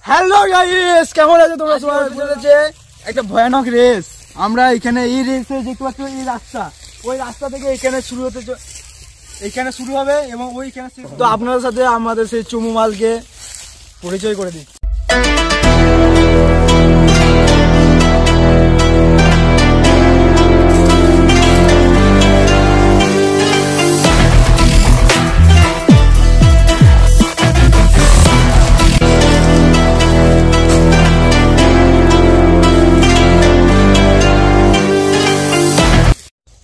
Hello guys, কেমন আছো তোমরা সবাই? চলেছে একটা ভয়ানক রেস। আমরা এখানে এই রেসে দেখতে পাচ্ছ, এই রাস্তা, ওই রাস্তা থেকে এখানে শুরু হতে, এখানে শুরু হবে এবং ওইখানে। তো আপনাদের সাথে আমাদের সেই চুমু মালকে পরিচয় করে দিই।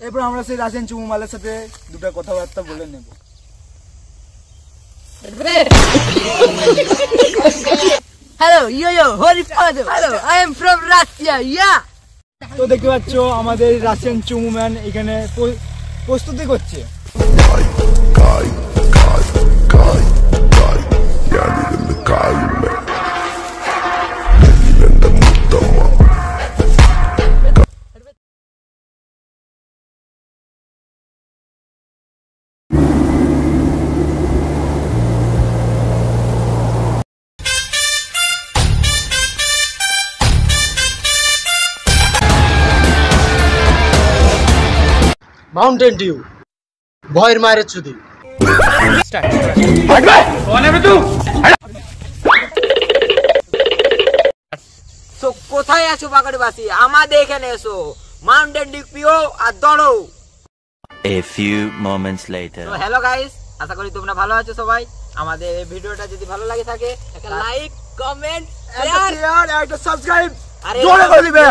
এরপর আমরা সেই রাসেন চুমু মালের সাথে দুটো কথাবার্তা বলে নেব। Hello, yo, Horifather. Hello, I am from Russia. Yeah. তো দেখতে পাচ্ছ আমাদের রাশিয়ান চুমু ম্যান এখানে প্রস্তুতি করছে। মাউন্টেন ডিউ ভয়ের মায়ের চুদি। তো কোথায় আছো বাগানবাসী? আমাদের এখানে এসো, মাউন্টেন ডিউ পিও আর দৌড়ো। A few moments later. তো হ্যালো গাইস, আশা করি তোমরা ভালো আছো সবাই। আমাদের এই ভিডিওটা যদি ভালো লাগে থাকে একটা লাইক, কমেন্ট, শেয়ার আর একটা সাবস্ক্রাইব আরে করে দিবে।